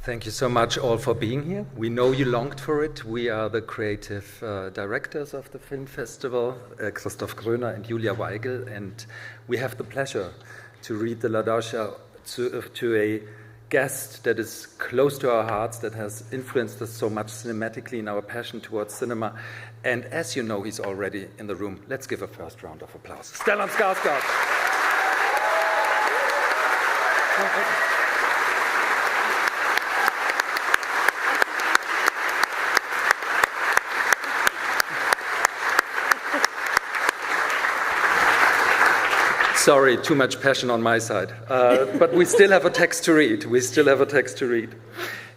Thank you so much all for being here. We know you longed for it. We are the creative directors of the film festival, Christoph Gröner and Julia Weigel, and we have the pleasure to read the Ladaucha to a guest that is close to our hearts, that has influenced us so much cinematically in our passion towards cinema. And as you know, he's already in the room. Let's give a first round of applause. Stellan Skarsgård. Sorry, too much passion on my side. But we still have a text to read.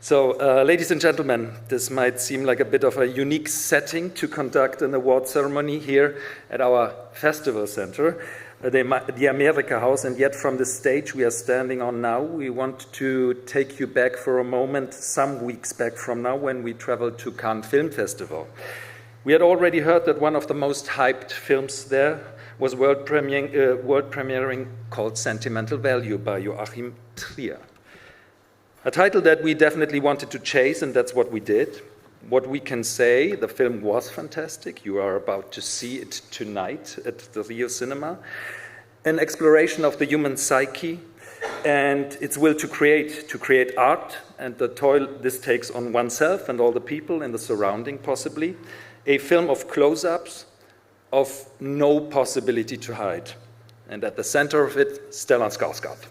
So, ladies and gentlemen, this might seem like a bit of a unique setting to conduct an award ceremony here at our festival center, the America House, and yet from the stage we are standing on now, we want to take you back for a moment, some weeks back from now, when we traveled to Cannes Film Festival. We had already heard that one of the most hyped films there was world premiering called Sentimental Value by Joachim Trier. A title that we definitely wanted to chase, and that's what we did. What we can say, the film was fantastic. You are about to see it tonight at the Rio Cinema. An exploration of the human psyche and its will to create art, and the toil this takes on oneself and all the people in the surrounding, possibly. A film of close-ups, of no possibility to hide. And at the center of it, Stellan Skarsgård.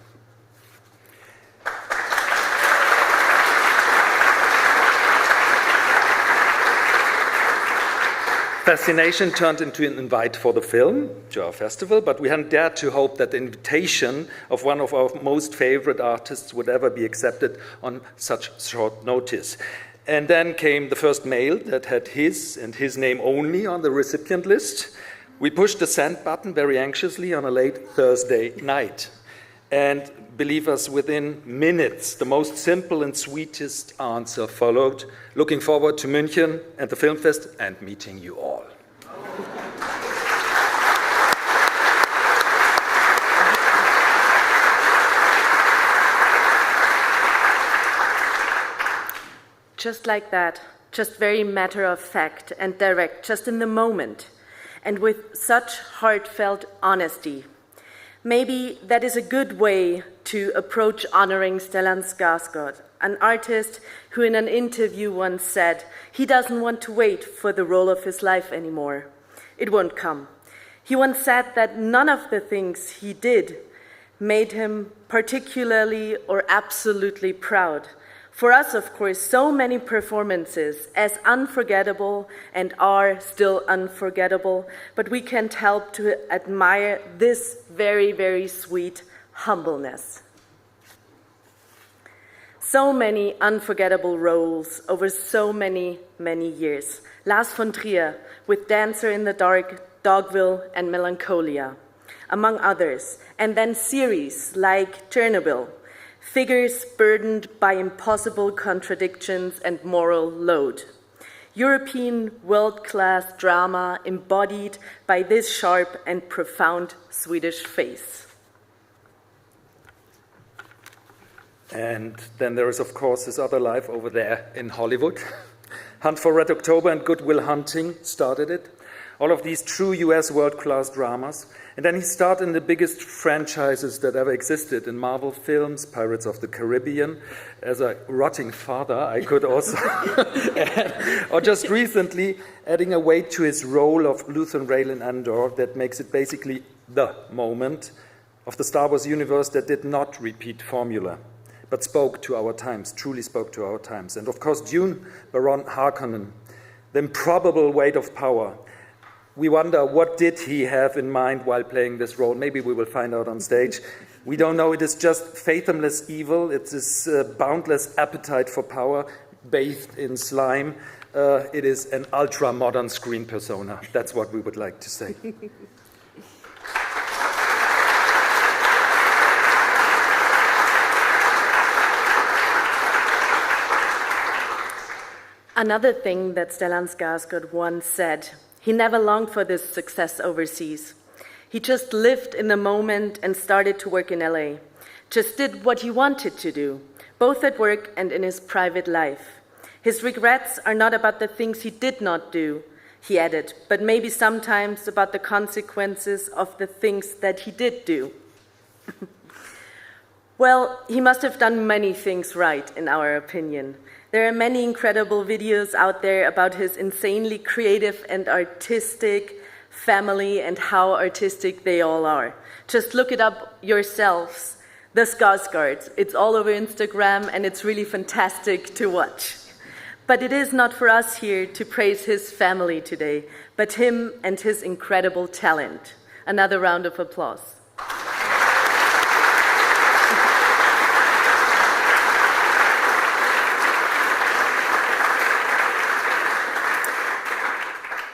Fascination turned into an invite for the film to our festival, but we hadn't dared to hope that the invitation of one of our most favorite artists would ever be accepted on such short notice. And then came the first mail that had his and his name only on the recipient list. We pushed the send button very anxiously on a late Thursday night. And believe us, within minutes, the most simple and sweetest answer followed. Looking forward to München and the FilmFest and meeting you all. Just like that, just very matter of fact and direct, just in the moment, and with such heartfelt honesty. Maybe that is a good way to approach honoring Stellan Skarsgård, an artist who in an interview once said he doesn't want to wait for the role of his life anymore. It won't come. He once said that none of the things he did made him particularly or absolutely proud. For us, of course, so many performances as unforgettable and are still unforgettable, but we can't help to admire this very, very sweet humbleness. So many unforgettable roles over so many, many years. Lars von Trier with Dancer in the Dark, Dogville and Melancholia, among others. And then series like Chernobyl, figures burdened by impossible contradictions and moral load. European world-class drama embodied by this sharp and profound Swedish face. And then there is, of course, his other life over there in Hollywood. Hunt for Red October and Good Will Hunting started it. All of these true US world-class dramas. And then he starred in the biggest franchises that ever existed in Marvel films, Pirates of the Caribbean. As a rotting father, I could also add, or just recently, adding a weight to his role of Luthen Rael in Andor that makes it basically the moment of the Star Wars universe that did not repeat formula, but spoke to our times, truly spoke to our times. And of course, Dune, Baron Harkonnen, the improbable weight of power. We wonder, what did he have in mind while playing this role? Maybe we will find out on stage. We don't know. It is just fathomless evil. It is boundless appetite for power, bathed in slime. It is an ultra-modern screen persona. That's what we would like to say. Another thing that Stellan Skarsgård once said, he never longed for this success overseas. He just lived in the moment and started to work in LA. just did what he wanted to do, both at work and in his private life. His regrets are not about the things he did not do, he added, but maybe sometimes about the consequences of the things that he did do. Well, he must have done many things right, in our opinion. There are many incredible videos out there about his insanely creative and artistic family and how artistic they all are. Just look it up yourselves. The Skarsgårds. It's all over Instagram and it's really fantastic to watch. But it is not for us here to praise his family today, but him and his incredible talent. Another round of applause.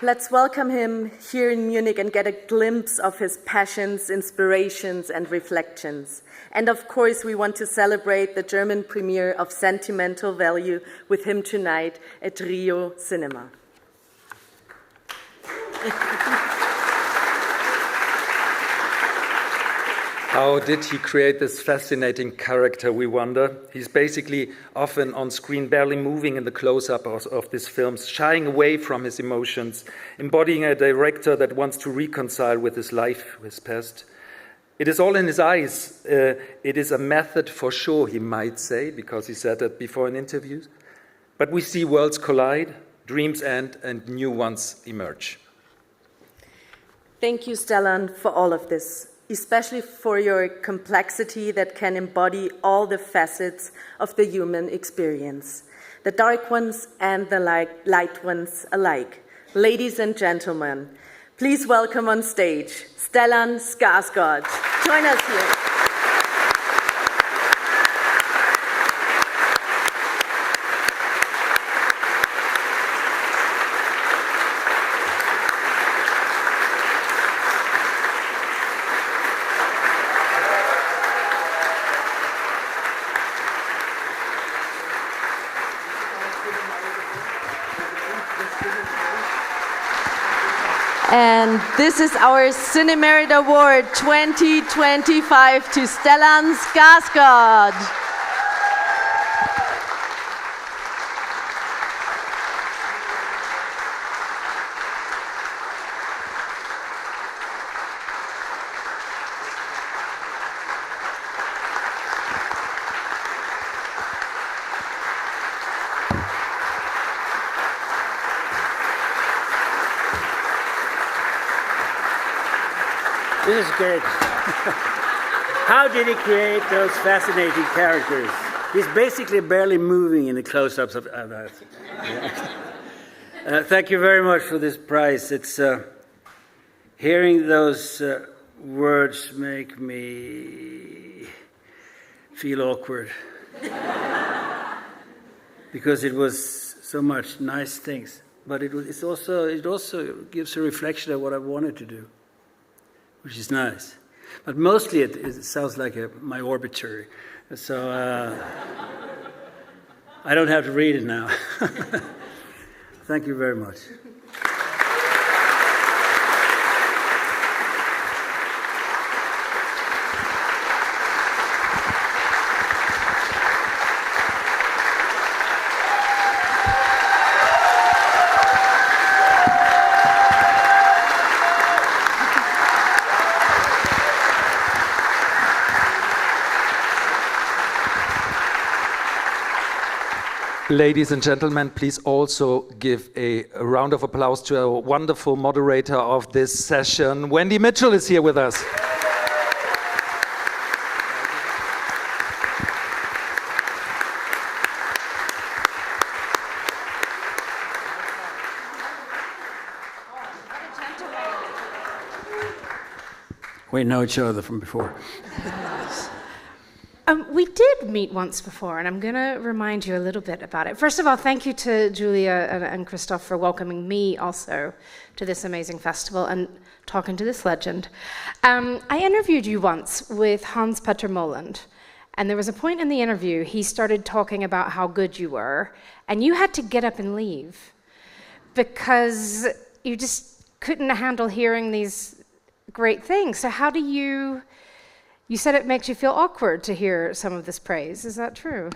Let's welcome him here in Munich and get a glimpse of his passions, inspirations, and reflections. And of course, we want to celebrate the German premiere of Sentimental Value with him tonight at Rio Cinema. How did he create this fascinating character, we wonder? He's basically often on screen, barely moving in the close-up of these films, shying away from his emotions, embodying a director that wants to reconcile with his life, his past. It is all in his eyes. It is a method for sure, he might say, because he said that before in interviews. But we see worlds collide, dreams end, and new ones emerge. Thank you, Stellan, for all of this, especially for your complexity that can embody all the facets of the human experience, the dark ones and the light ones alike. Ladies and gentlemen, please welcome on stage Stellan Skarsgård. Join us here. And this is our CineMerit Award 2025 to Stellan Skarsgård. This is great. How did he create those fascinating characters? He's basically barely moving in the close-ups of that. Thank you very much for this prize. It's hearing those words make me feel awkward because it was so much nice things, but it also gives a reflection of what I wanted to do, which is nice. But mostly it sounds like my obituary. So I don't have to read it now. Thank you very much. Ladies and gentlemen, please also give a round of applause to our wonderful moderator of this session. Wendy Mitchell is here with us. We know each other from before. We did meet once before, and I'm going to remind you a little bit about it. First of all, thank you to Julia and Christoph for welcoming me also to this amazing festival and talking to this legend. I interviewed you once with Hans-Petter Moland, and there was a point in the interview he started talking about how good you were, and you had to get up and leave because you just couldn't handle hearing these great things. So how do you You said it makes you feel awkward to hear some of this praise. Is that true?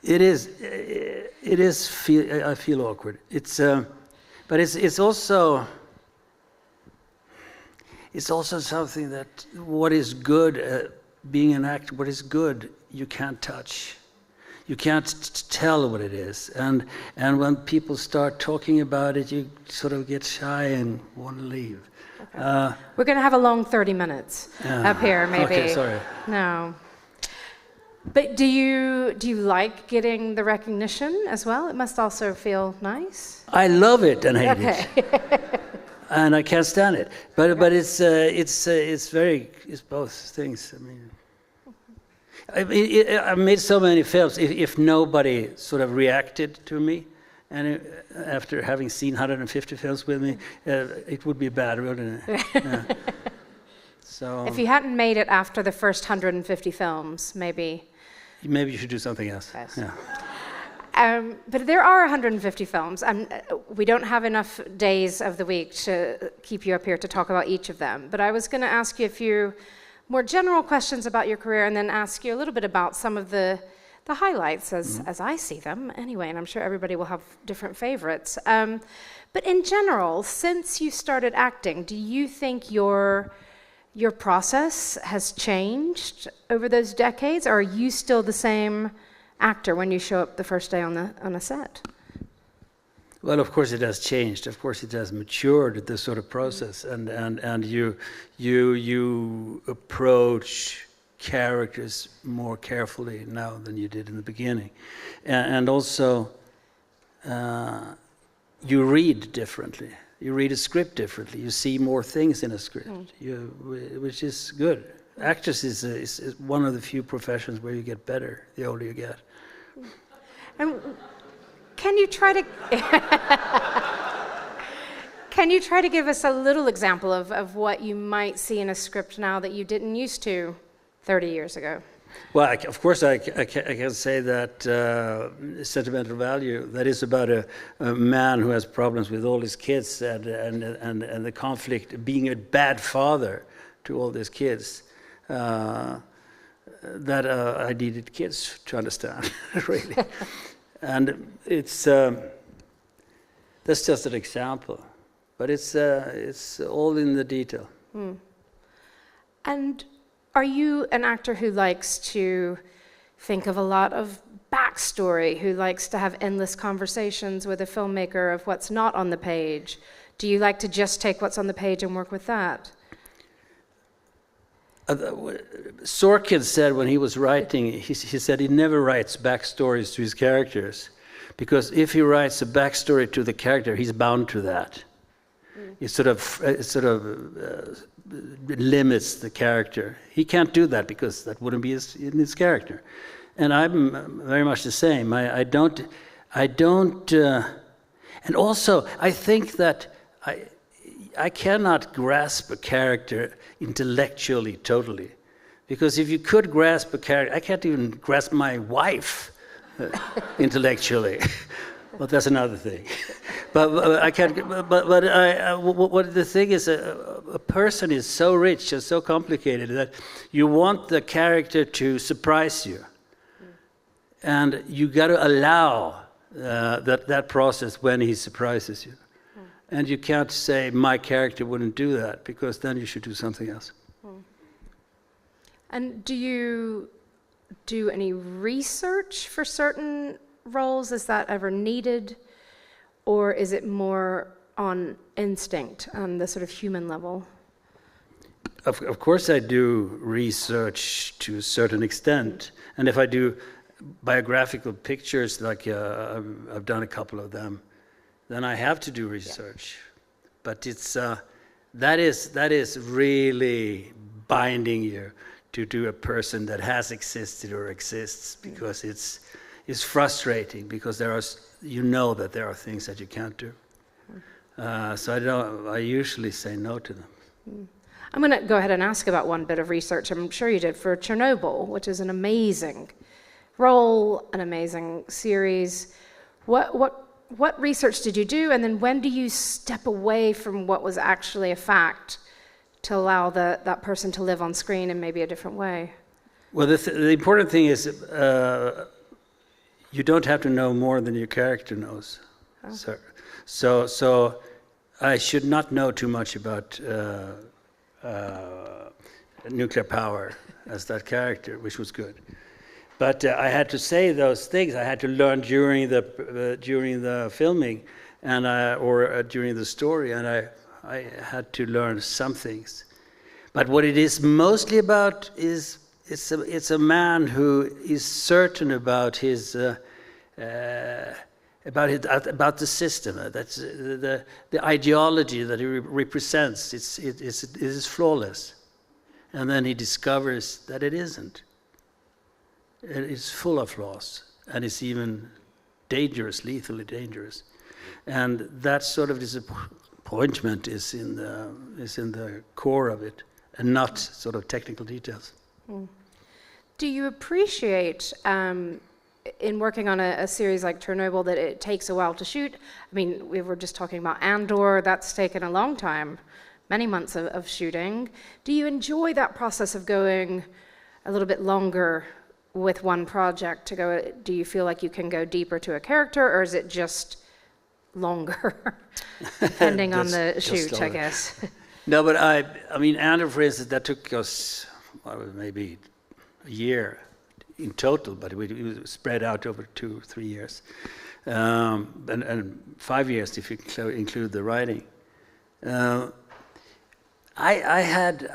It is. It is. I feel awkward. It's. But it's also. It's also something that what is good, being an actor. What is good, you can't touch. You can't tell what it is, and when people start talking about it, you sort of get shy and want to leave. Okay. We're going to have a long 30 minutes up here, maybe. Okay, sorry. No. But do you like getting the recognition as well? It must also feel nice. I love it and hate it, and I can't stand it. But it's both things. I mean. I've made so many films. If nobody sort of reacted to me, and after having seen 150 films with me, it would be bad, wouldn't it? Yeah. So if you hadn't made it after the first 150 films, maybe you should do something else. Yes. Yeah. But there are 150 films, and we don't have enough days of the week to keep you up here to talk about each of them. But I was going to ask you a few more general questions about your career, and then ask you a little bit about some of the highlights as I see them anyway, and I'm sure everybody will have different favorites. But in general, since you started acting, do you think your process has changed over those decades, or are you still the same actor when you show up the first day on a set? Well, of course it has changed. Of course it has matured, this sort of process, and you approach characters more carefully now than you did in the beginning, and also you read differently. You read a script differently. You see more things in a script, which is good. Actors is one of the few professions where you get better the older you get. And Can you try to give us a little example of what you might see in a script now that you didn't used to 30 years ago? Well, of course, I can say that Sentimental Value, that is about a man who has problems with all his kids and the conflict, being a bad father to all these kids, that I needed kids to understand, really. And it's that's just an example, but it's all in the detail. Mm. And are you an actor who likes to think of a lot of backstory, who likes to have endless conversations with a filmmaker of what's not on the page? Do you like to just take what's on the page and work with that? Sorkin said when he was writing, he said he never writes backstories to his characters, because if he writes a backstory to the character, he's bound to that. It sort of limits the character. He can't do that because that wouldn't be in his character. And I'm very much the same. I don't, and also I think that I cannot grasp a character intellectually totally, because if you could grasp a character, I can't even grasp my wife intellectually. Well, that's another thing. But I can't. But what the thing is, a person is so rich and so complicated that you want the character to surprise you, and you got to allow that process when he surprises you. And you can't say, my character wouldn't do that, because then you should do something else. And do you do any research for certain roles? Is that ever needed? Or is it more on instinct, on the sort of human level? Of course I do research to a certain extent. And if I do biographical pictures, like I've done a couple of them, then I have to do research. Yeah. But it's that is really binding you to do a person that has existed or exists, because it's frustrating, because there are there are things that you can't do. So I usually say no to them. I'm going to go ahead and ask about one bit of research I'm sure you did for Chernobyl, which is an amazing role, an amazing series. What research did you do, and then when do you step away from what was actually a fact to allow that person to live on screen in maybe a different way? Well, the important thing is you don't have to know more than your character knows. Oh. So I should not know too much about nuclear power as that character, which was good. But I had to say those things. I had to learn during the filming, and during the story, and I had to learn some things. But what it is mostly about is it's a man who is certain about his about the system. That's the ideology that he represents. It is flawless, and then he discovers that it isn't. It is full of flaws, and it's even dangerous, lethally dangerous. And that sort of disappointment is in the core of it, and not sort of technical details. Mm. Do you appreciate, in working on a series like Chernobyl, that it takes a while to shoot? I mean, we were just talking about Andor. That's taken a long time, many months of shooting. Do you enjoy that process of going a little bit longer with one project to go? Do you feel like you can go deeper to a character, or is it just longer, depending on the shoot, I guess? No, but I mean, Andor, for instance, that took us maybe a year in total, but it was spread out over 2-3 years, and 5 years if you include the writing. I had,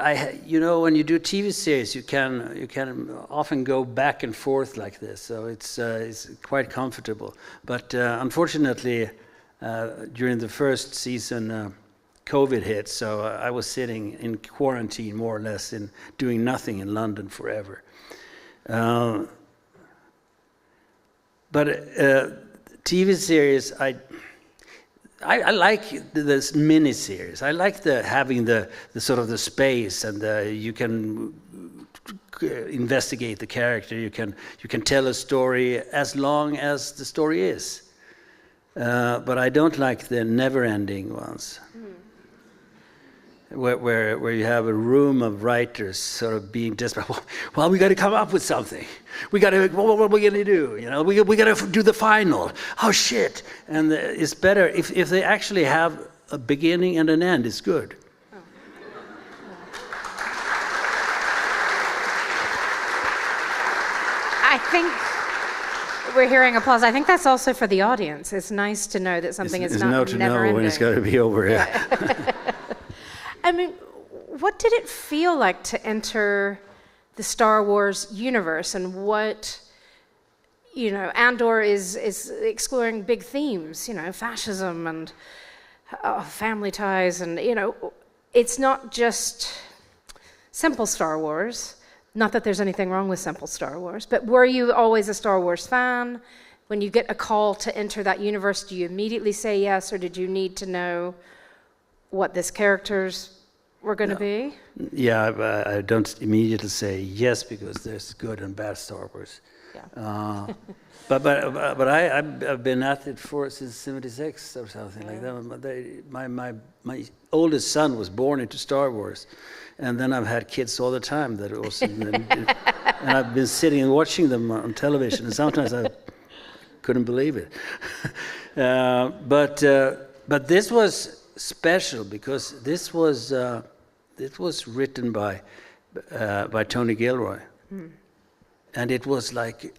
you know, when you do TV series, you can often go back and forth like this, so it's quite comfortable. But unfortunately, during the first season, COVID hit, so I was sitting in quarantine more or less, in doing nothing in London forever. But TV series, I like this mini series. I like having the sort of the space, and you can investigate the character. You can tell a story as long as the story is. But I don't like the never-ending ones. Where you have a room of writers sort of being desperate. Well, we got to come up with something. We got to. What are we going to do? You know, we got to do the final. Oh shit! And it's better if they actually have a beginning and an end. It's good. Oh. I think we're hearing applause. I think that's also for the audience. It's nice to know that something is not never ending. It's no to know when it's got to be over. Yeah. I mean, what did it feel like to enter the Star Wars universe, and what, you know, Andor is exploring big themes, you know, fascism and family ties, and, you know, it's not just simple Star Wars. Not that there's anything wrong with simple Star Wars, but were you always a Star Wars fan? When you get a call to enter that universe, do you immediately say yes, or did you need to know what these characters were going to be? Yeah, I don't immediately say yes, because there's good and bad Star Wars. Yeah. But I've been at it since '76 or something like that. My oldest son was born into Star Wars, and then I've had kids all the time that also, and I've been sitting and watching them on television, and sometimes I couldn't believe it. But this was special because this was written by Tony Gilroy, and it was like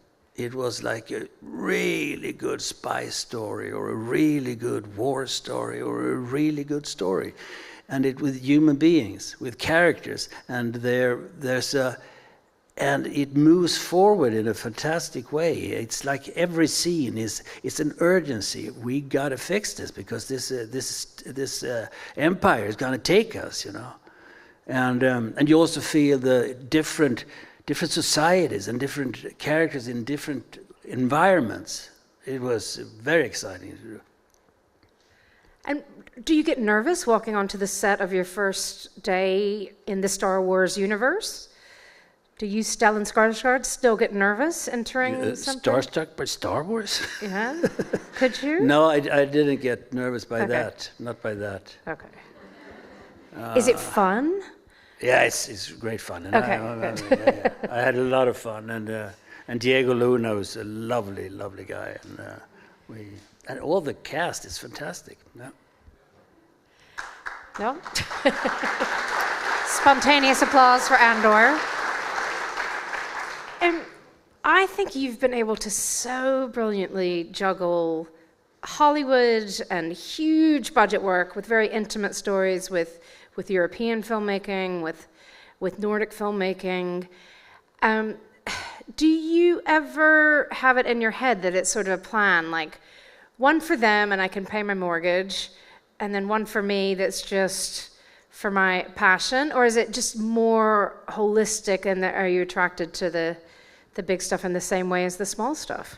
a really good spy story, or a really good war story, or a really good story, and it with human beings, with characters, and and it moves forward in a fantastic way. It's like every scene it's an urgency. We got to fix this because this empire is going to take us, you know. And you also feel the different societies and different characters in different environments. It was very exciting to do. And do you get nervous walking onto the set of your first day in the Star Wars universe? Do you, Stellan Skarsgård, still get nervous entering something? Starstruck by Star Wars? Yeah. Could you? No, I didn't get nervous by that. Not by that. Okay. Is it fun? Yeah, it's great fun. And Okay, good. I had a lot of fun, and Diego Luna was a lovely, lovely guy, and all the cast is fantastic. Yeah. No? Spontaneous applause for Andor. And I think you've been able to so brilliantly juggle Hollywood and huge budget work with very intimate stories, with European filmmaking, with Nordic filmmaking. Do you ever have it in your head that it's sort of a plan, like one for them and I can pay my mortgage, and then one for me that's just for my passion? Or is it just more holistic, and are you attracted to the big stuff in the same way as the small stuff?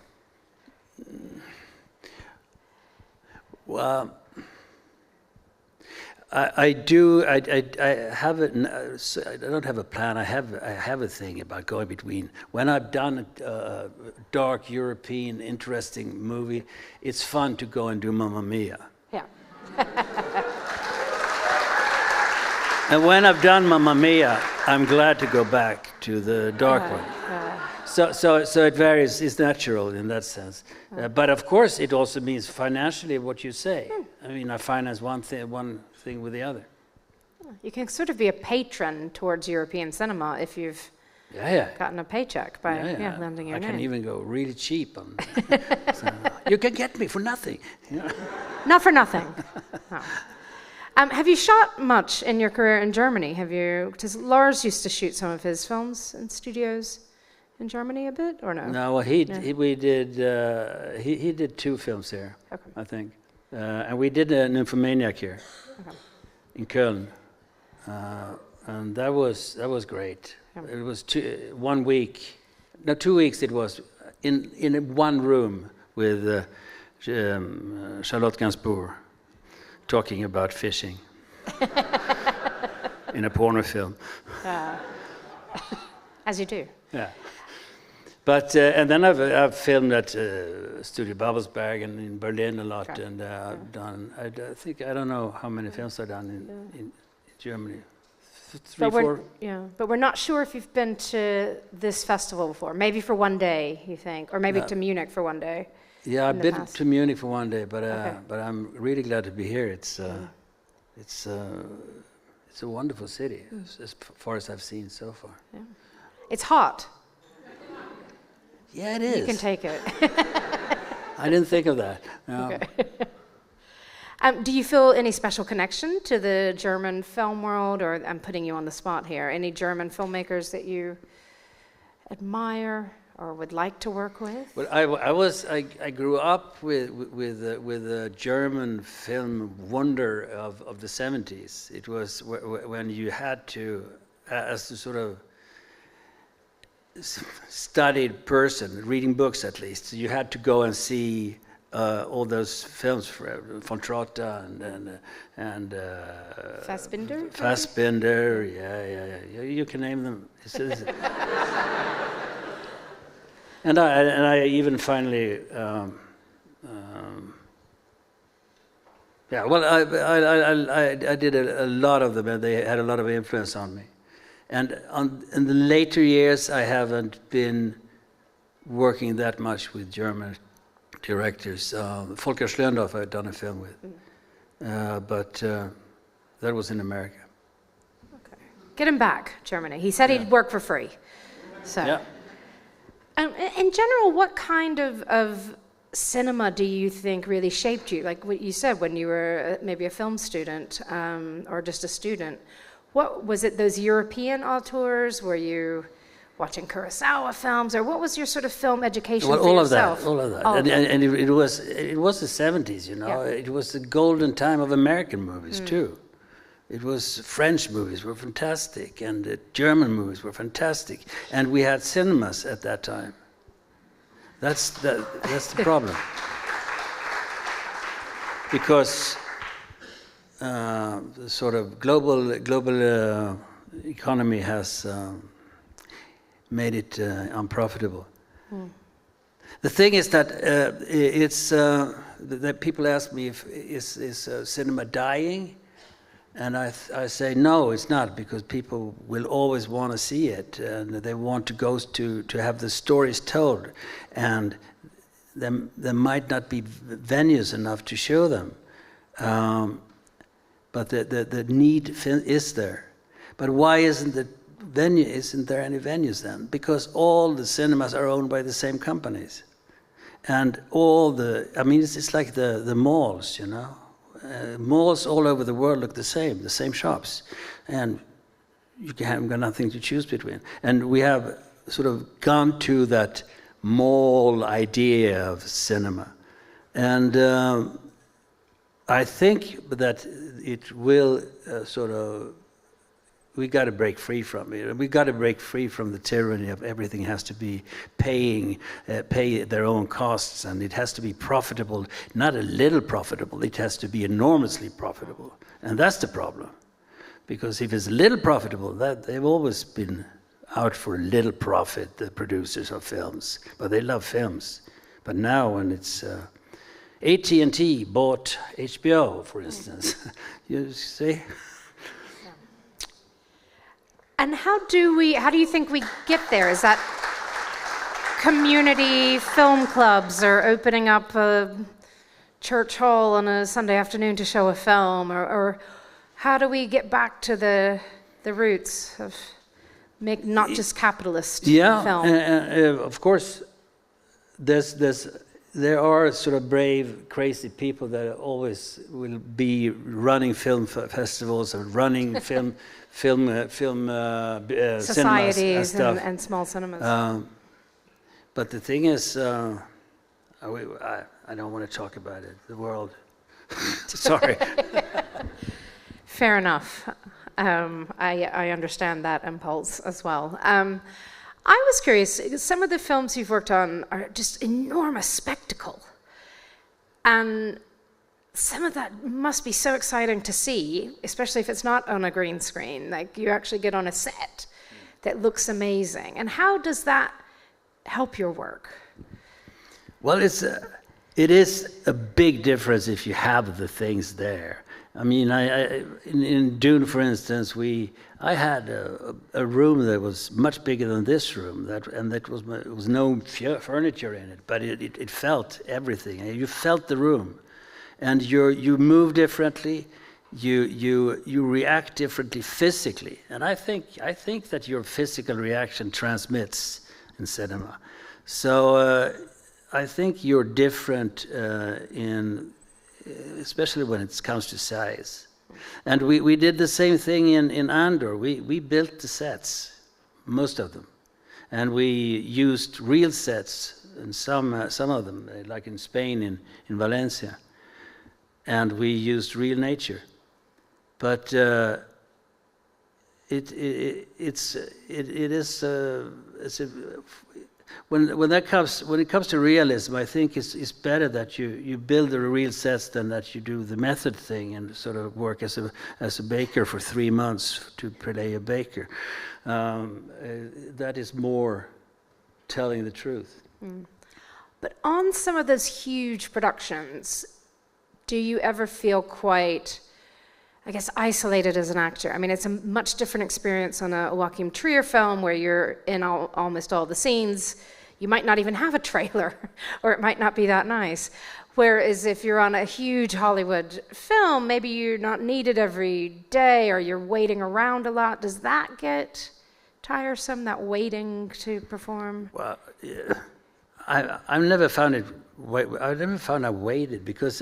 Well, I do. I have it. I don't have a plan. I have a thing about going between. When I've done a dark European interesting movie, it's fun to go and do Mamma Mia. Yeah. And when I've done Mamma Mia, I'm glad to go back to the dark one. So it varies. It's natural in that sense. But of course, it also means financially what you say. I mean, I finance one thing with the other. You can sort of be a patron towards European cinema if you've gotten a paycheck by lending your name. I can even go really cheap on. So, you can get me for nothing. Not for nothing. No. Have you shot much in your career in Germany? Have you? Because Lars used to shoot some of his films in studios in Germany a bit, or no? No, well, he did 2 films here, I think, and we did an Nymphomaniac here in Köln, and that was great. Yeah. It was 2 weeks. It was in one room with Charlotte Gainsbourg talking about fishing in a porno film. As you do. Yeah. But and then I've filmed at Studio Babelsberg and in Berlin a lot, and I've done. I don't know how many films I've done in Germany. 3, 4. Yeah, but we're not sure if you've been to this festival before. Maybe for one day, you think, or maybe to Munich for one day. Yeah, I've been to Munich for one day, but I'm really glad to be here. It's a wonderful city, as far as I've seen so far. Yeah. It's hot. Yeah, it is. You can take it. I didn't think of that. No. Okay. Do you feel any special connection to the German film world, or I'm putting you on the spot here, any German filmmakers that you admire or would like to work with? Well, I grew up with the German film wonder of the 70s. It was when you had to, as a sort of studied person, reading books at least, you had to go and see all those films, von Trotta and Fassbinder? Fassbinder, yeah. You can name them. And I even finally, I did a lot of them, and they had a lot of influence on me. And in the later years, I haven't been working that much with German directors. Volker Schlöndorff I'd done a film with, but that was in America. Okay. Get him back, Germany. He said he'd work for free. So. Yeah. In general, what kind of cinema do you think really shaped you? Like what you said when you were maybe a film student or just a student. What was it? Those European auteurs? Were you watching Kurosawa films, or what was your sort of film education for yourself? All of that. And it was the 70s, you know. Yeah. It was the golden time of American movies too. It was French movies were fantastic, and the German movies were fantastic, and we had cinemas at that time. That's the problem, because the sort of global economy has made it unprofitable. The thing is that it's that people ask me if is cinema dying. And I say, no, it's not, because people will always want to see it, and they want to go to have the stories told. And there might not be venues enough to show them. But the need is there. But why isn't there any venues then? Because all the cinemas are owned by the same companies. And it's like the malls, you know. Malls all over the world look the same shops. And you have got nothing to choose between. And we have sort of gone to that mall idea of cinema. And I think that it will we got to break free from it. We got to break free from the tyranny of everything has to be pay their own costs, and it has to be profitable, not a little profitable, it has to be enormously profitable. And that's the problem. Because if it's a little profitable, that they've always been out for a little profit, the producers of films, but they love films. But now when it's AT&T bought HBO, for instance, you see? And how do you think we get there? Is that community film clubs or opening up a church hall on a Sunday afternoon to show a film? Or how do we get back to the roots of not just capitalist film? Of course, there are sort of brave, crazy people that always will be running film festivals or running film societies cinemas and small cinemas. But the thing is, I don't want to talk about it. The world. Sorry. Fair enough. I understand that impulse as well. I was curious, some of the films you've worked on are just enormous spectacle. And some of that must be so exciting to see, especially if it's not on a green screen. Like you actually get on a set that looks amazing. And how does that help your work? Well, it is a big difference if you have the things there. I mean, in DUNE, for instance, I had a room that was much bigger than this room, and it was no furniture in it, but it felt everything. You felt the room, and you move differently, you react differently physically, and I think that your physical reaction transmits in cinema. So I think you're different especially when it comes to size. And we did the same thing in Andor. We built the sets, most of them. And we used real sets, and some of them, like in Spain, in Valencia. And we used real nature. But when it comes to realism, I think it's better that you build the real sets than that you do the method thing and sort of work as a baker for 3 months to play a baker. That is more telling the truth. Mm. But on some of those huge productions, do you ever feel quite, I guess, isolated as an actor? I mean, it's a much different experience on a Joachim Trier film where you're in almost all the scenes. You might not even have a trailer, or it might not be that nice. Whereas if you're on a huge Hollywood film, maybe you're not needed every day, or you're waiting around a lot. Does that get tiresome, that waiting to perform? Well, yeah. I've never found I waited, because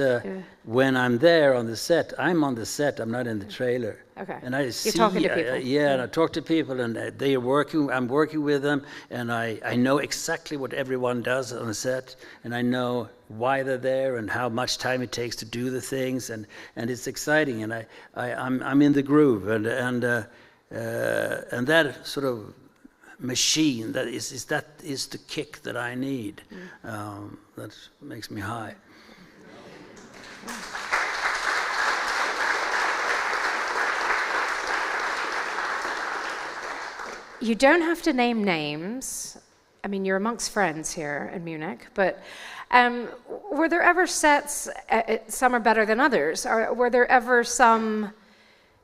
when I'm there on the set, I'm on the set, I'm not in the trailer. Okay. And I see, you're talking to people. And I talk to people, and they are working, I'm working with them, and I know exactly what everyone does on the set, and I know why they're there and how much time it takes to do the things, and it's exciting, and I'm in the groove, and that sort of machine that is the kick that I need. That makes me high. You don't have to name names. I mean, you're amongst friends here in Munich, but were there ever sets, some are better than others, or were there ever some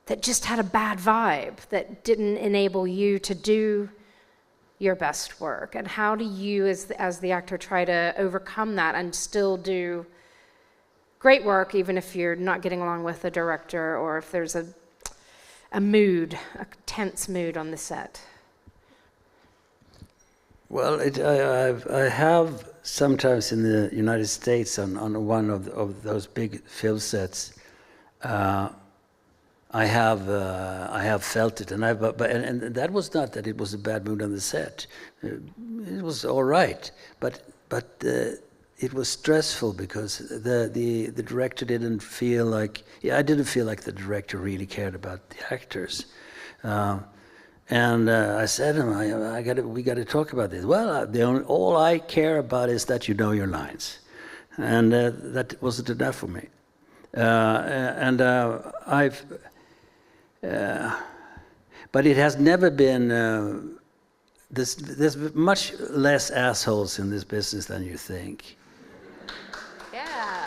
that just had a bad vibe, that didn't enable you to do your best work? And how do you, as the actor, try to overcome that and still do great work, even if you're not getting along with the director, or if there's a mood, a tense mood on the set? Well, I have sometimes in the United States on one of those big film sets, I have felt it, and that was not that it was a bad mood on the set. It was all right, but it was stressful because the director didn't feel like, I didn't feel like the director really cared about the actors. And I said to him, we got to talk about this. Well, all I care about is that you know your lines, and that wasn't enough for me. But it has never been. There's much less assholes in this business than you think. Yeah.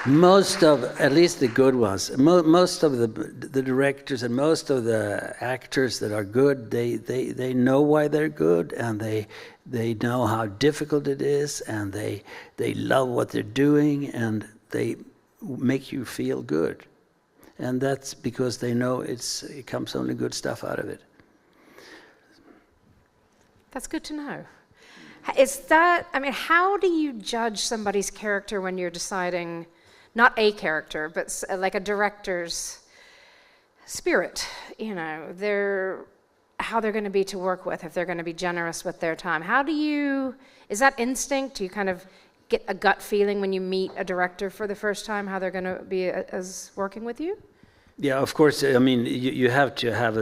Most of, at least the good ones, most of the directors and most of the actors that are good, they know why they're good, and they know how difficult it is, and they love what they're doing, and they make you feel good. And that's because they know it comes only good stuff out of it. That's good to know. Is that, I mean, how do you judge somebody's character when you're deciding, not a character, but like a director's spirit, you know, how they're going to be to work with, if they're going to be generous with their time? How do you, is that instinct? Do you kind of get a gut feeling when you meet a director for the first time, how they're going to be as working with you? Yeah, of course. I mean, you have to have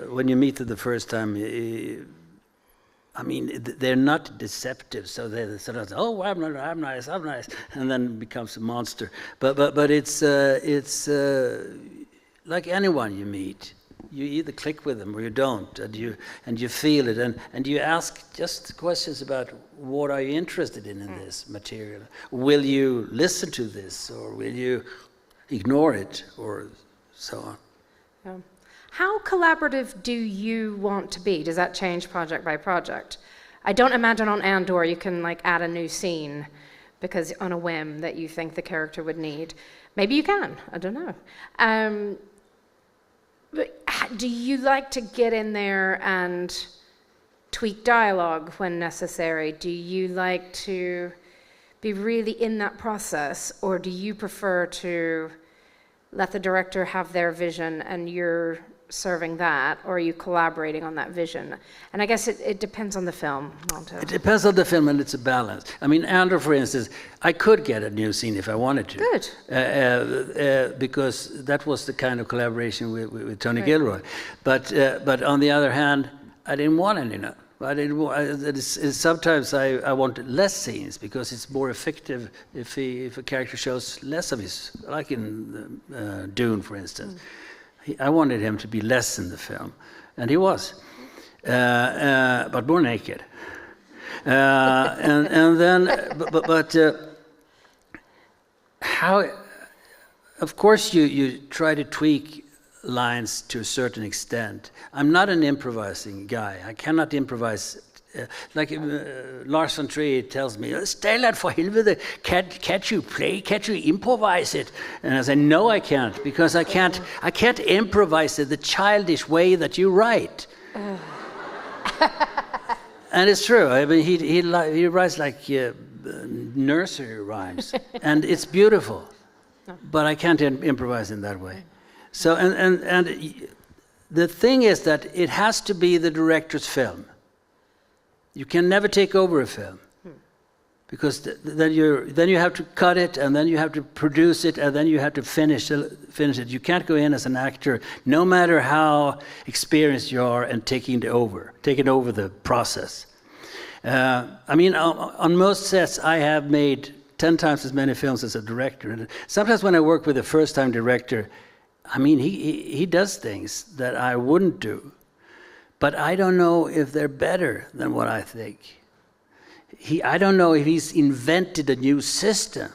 when you meet them the first time, I mean, they're not deceptive, so they sort of say, "Oh, I'm nice," and then becomes a monster. But it's like anyone you meet. You either click with them or you don't, and you feel it, and you ask just questions about what are you interested in this material. Will you listen to this, or will you ignore it, or so on. Yeah. How collaborative do you want to be? Does that change project by project? I don't imagine on Andor you can like add a new scene because on a whim that you think the character would need. Maybe you can, I don't know. But do you like to get in there and tweak dialogue when necessary? Do you like to be really in that process, or do you prefer to let the director have their vision and you're serving that, or are you collaborating on that vision? And I guess it depends on the film. It depends on the film, and it's a balance. I mean, Andor, for instance, I could get a new scene if I wanted to. Good. Because that was the kind of collaboration with Tony Gilroy. But on the other hand, I didn't want any. I didn't want, sometimes I want less scenes because it's more effective if a character shows less of his, like in Dune, for instance. I wanted him to be less in the film, and he was, but more naked. And then, how? Of course, you try to tweak lines to a certain extent. I'm not an improvising guy. I cannot improvise. Lars von Trier tells me, Stellan, for helvete, can't you play? Can't you improvise it? And I say, no, I can't, because I can't improvise it the childish way that you write. And it's true. I mean, he writes like nursery rhymes, and it's beautiful. But I can't improvise in that way. So, and the thing is that it has to be the director's film. You can never take over a film, because then you have to cut it, and then you have to produce it, and then you have to finish it. You can't go in as an actor, no matter how experienced you are, and taking over the process. I mean, on most sets, I have made 10 times as many films as a director. And sometimes when I work with a first-time director, I mean, he does things that I wouldn't do. But I don't know if they're better than what I think. I don't know if he's invented a new system.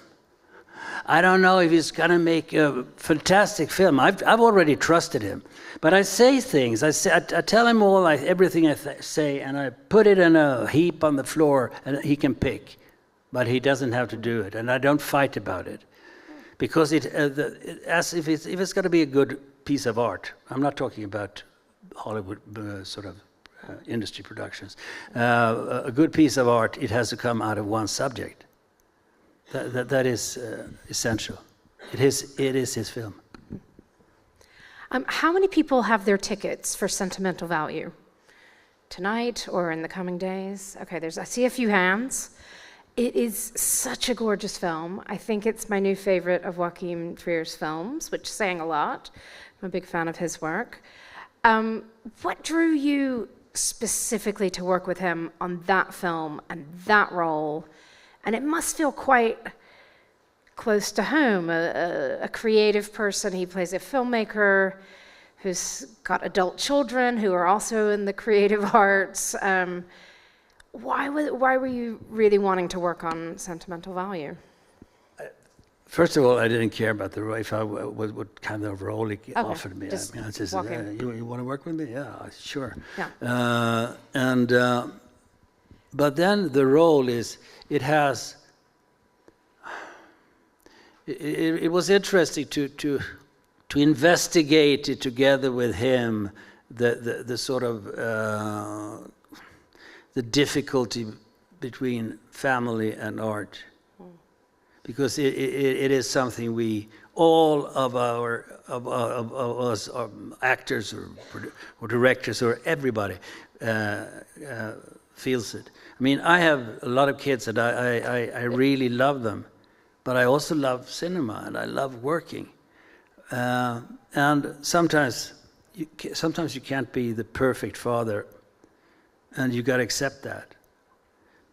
I don't know if he's going to make a fantastic film. I've already trusted him. But I say things. I tell him everything I say, and I put it in a heap on the floor, and he can pick. But he doesn't have to do it, and I don't fight about it. Because as if it's going to be a good piece of art. I'm not talking about Hollywood industry productions. A good piece of art, it has to come out of one subject. That is essential. It is his film. How many people have their tickets for Sentimental Value? Tonight or in the coming days? Okay, I see a few hands. It is such a gorgeous film. I think it's my new favorite of Joachim Trier's films, which is saying a lot. I'm a big fan of his work. What drew you specifically to work with him on that film and that role? And it must feel quite close to home, a creative person. He plays a filmmaker who's got adult children who are also in the creative arts. Why were you really wanting to work on Sentimental Value? First of all, I didn't care about the role, what kind of role he offered me. Just I mean, I just walk said, you want to work with me? Yeah, sure. Yeah. But then the role is, it was interesting to investigate it together with him, the sort of the difficulty between family and art. Because it is something we, all of us actors or directors or everybody feels it. I mean, I have a lot of kids and I really love them, but I also love cinema and I love working. And sometimes you can't be the perfect father, and you got to accept that.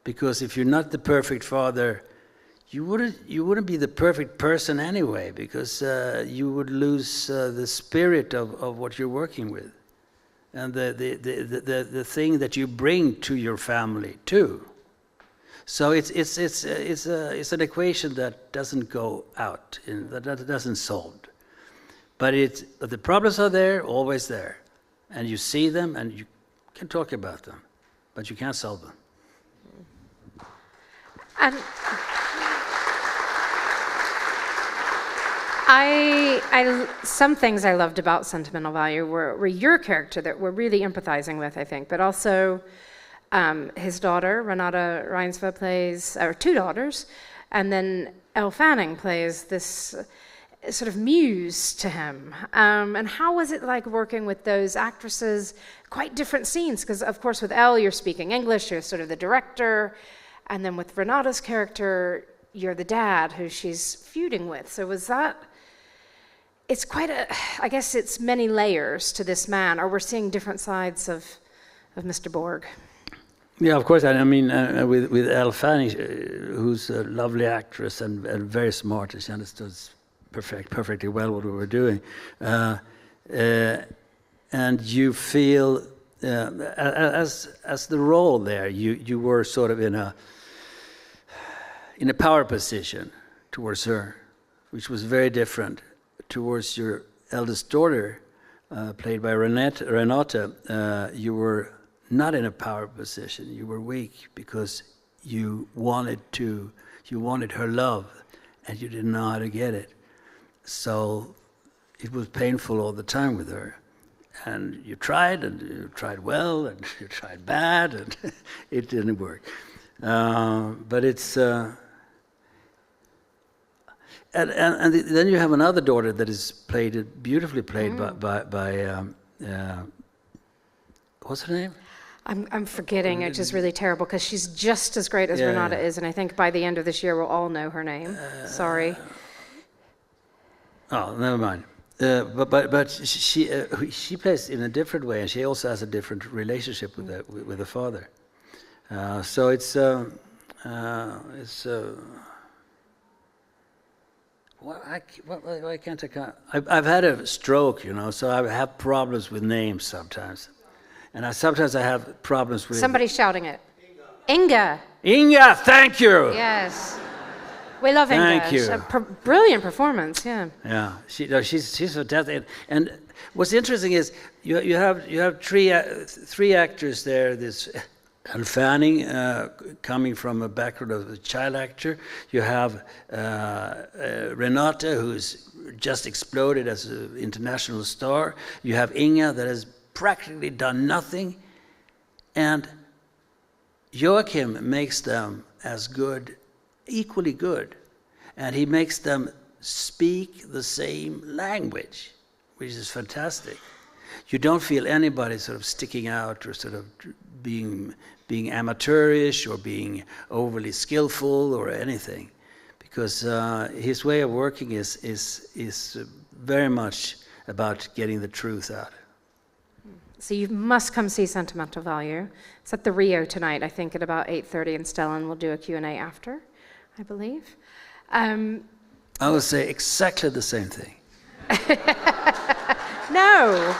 Because if you're not the perfect father, you wouldn't be the perfect person anyway, because you would lose the spirit of what you're working with, and the thing that you bring to your family too. So it's an equation that doesn't go out, that doesn't solve. But the problems are there, always there, and you see them and you can talk about them, but you can't solve them. And some things I loved about Sentimental Value were your character that we're really empathizing with, I think, but also his daughter, Renata Reinsva, plays, or two daughters, and then Elle Fanning plays this sort of muse to him. And how was it like working with those actresses? Quite different scenes, because of course with Elle you're speaking English, you're sort of the director, and then with Renata's character, you're the dad who she's feuding with. So was that... It's quite I guess it's many layers to this man, or we're seeing different sides of Mr. Borg. Yeah, of course. I mean, with Elle Fanning, who's a lovely actress and very smart, she understood perfectly well what we were doing. And you feel, as the role there, you were sort of in a power position towards her, which was very different towards your eldest daughter, played by Renata. You were not in a power position. You were weak because you wanted her love, and you didn't know how to get it. So it was painful all the time with her. And you tried well, and you tried bad, and it didn't work. But it's... And then you have another daughter that is beautifully played by what's her name? I'm forgetting, which is really terrible, because she's just as great as Renata is, and I think by the end of this year we'll all know her name. Sorry. Oh, never mind. But she plays in a different way, and she also has a different relationship with the father. So it's why can't I count? I've had a stroke, so I have problems with names sometimes. And sometimes I have problems with... Somebody's shouting it. Inga. Inga, thank you. Yes. We love Thank English. you. Brilliant performance, yeah. Yeah, she's fantastic. And what's interesting is you have three actors there. This Fanning coming from a background of a child actor. You have Renata, who's just exploded as an international star. You have Inga, that has practically done nothing. And Joachim makes them as good, equally good. And he makes them speak the same language, which is fantastic. You don't feel anybody sort of sticking out or sort of being amateurish or being overly skillful or anything, because his way of working is very much about getting the truth out. So you must come see Sentimental Value. It's at the Rio tonight, I think, at about 8:30, and Stellan will do a Q&A after, I believe. I would say exactly the same thing. No.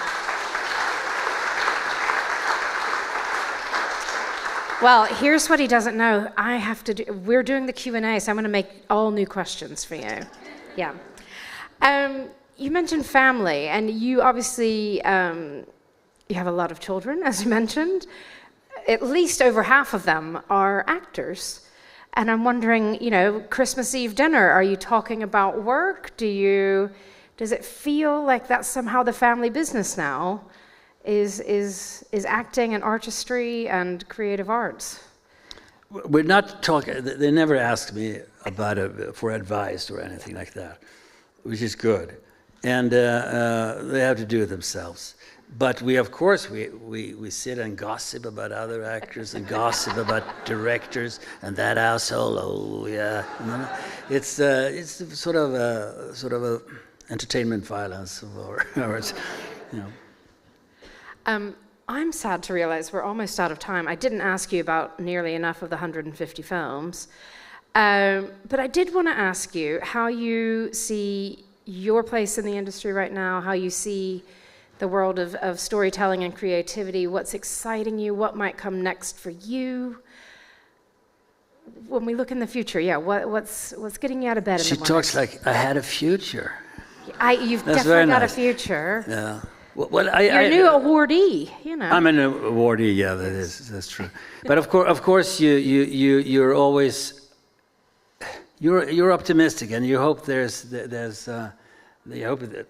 Well, here's what he doesn't know. We're doing the Q&A, so I'm going to make all new questions for you. Yeah. You mentioned family, and you obviously, you have a lot of children, as you mentioned. At least over half of them are actors. And I'm wondering, Christmas Eve dinner, are you talking about work? Does it feel like that's somehow the family business now? Is acting and artistry and creative arts? We're not talking. They never ask me about it for advice or anything like that, which is good, and they have to do it themselves. But we, of course, we sit and gossip about other actors and gossip about directors and that asshole. Oh yeah, it's sort of a entertainment violence or I'm sad to realize we're almost out of time. I didn't ask you about nearly enough of the 150 films, but I did want to ask you how you see your place in the industry right now, how you see the world of storytelling and creativity, what's exciting you, what might come next for you. When we look in the future, what's getting you out of bed in the morning? She talks like I had a future. You've definitely got a future. Yeah. Well, you're a new awardee, I'm an awardee, yeah, that's true. But of course, you're always you're optimistic, and you hope you hope that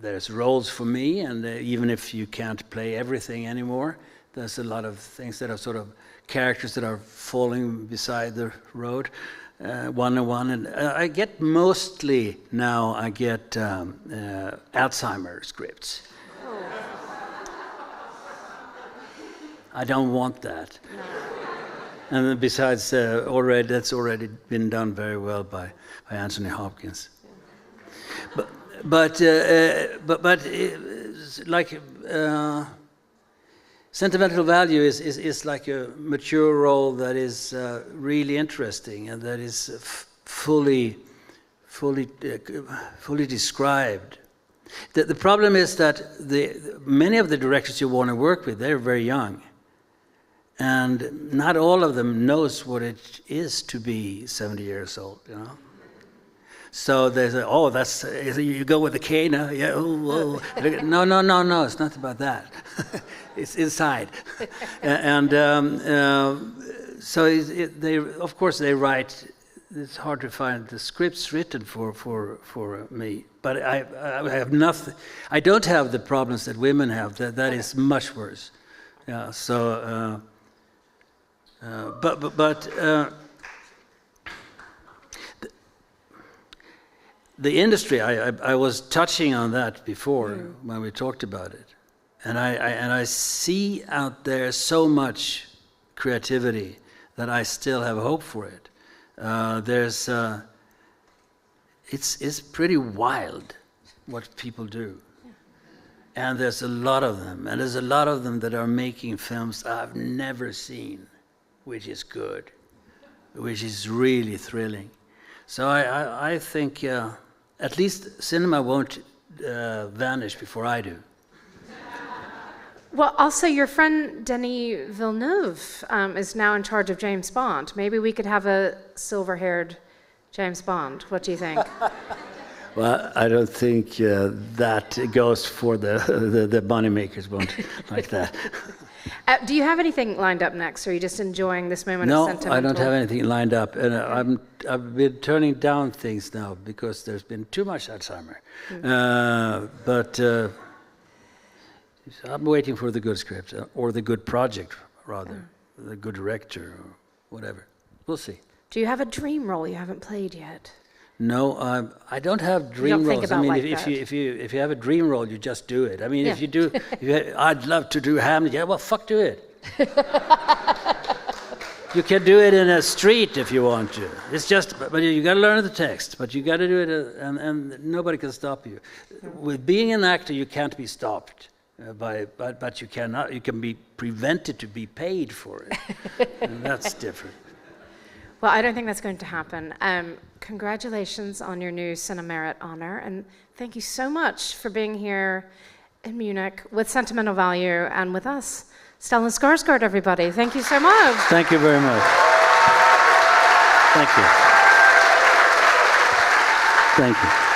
there's roles for me, and even if you can't play everything anymore, there's a lot of things that are sort of characters that are falling beside the road, one-on-one, and I get mostly now. I get Alzheimer's scripts. I don't want that. No. And besides, that's already been done very well by Anthony Hopkins. Yeah. But like Sentimental Value is like a mature role that is really interesting and that is fully described. The problem is that many of the directors you want to work with, they're very young. And not all of them knows what it is to be 70 years old, So they say, oh, you go with the cane, huh? Yeah, oh. No, it's not about that. It's inside. And so of course they write, it's hard to find the scripts written for me. But I have nothing, I don't have the problems that women have, that is much worse. Yeah, so, the industry, I was touching on that before when we talked about it, and I see out there so much creativity that I still have hope for it. It's pretty wild what people do, and there's a lot of them, and there's a lot of them that are making films I've never seen, which is good, which is really thrilling. So I think at least cinema won't vanish before I do. Well, also your friend Denis Villeneuve is now in charge of James Bond. Maybe we could have a silver-haired James Bond. What do you think? Well, I don't think that goes for the money makers won't like that. Do you have anything lined up next, or are you just enjoying this moment of sentimental? No, I don't have anything lined up, and I've been turning down things now because there's been too much Alzheimer. But I'm waiting for the good script or the good project, rather, the good director or whatever. We'll see. Do you have a dream role you haven't played yet? No, I don't have dream roles. I mean, if you have a dream role, you just do it. I mean, if you do, I'd love to do Hamlet. Yeah, well, fuck, do it. You can do it in a street if you want to. It's just, but you got to learn the text. But you got to do it, and nobody can stop you. With being an actor, you can't be stopped. But you cannot. You can be prevented to be paid for it. And that's different. Well, I don't think that's going to happen. Congratulations on your new CineMerit honor, and thank you so much for being here in Munich with Sentimental Value and with us. Stellan Skarsgård, everybody. Thank you so much. Thank you very much. Thank you. Thank you.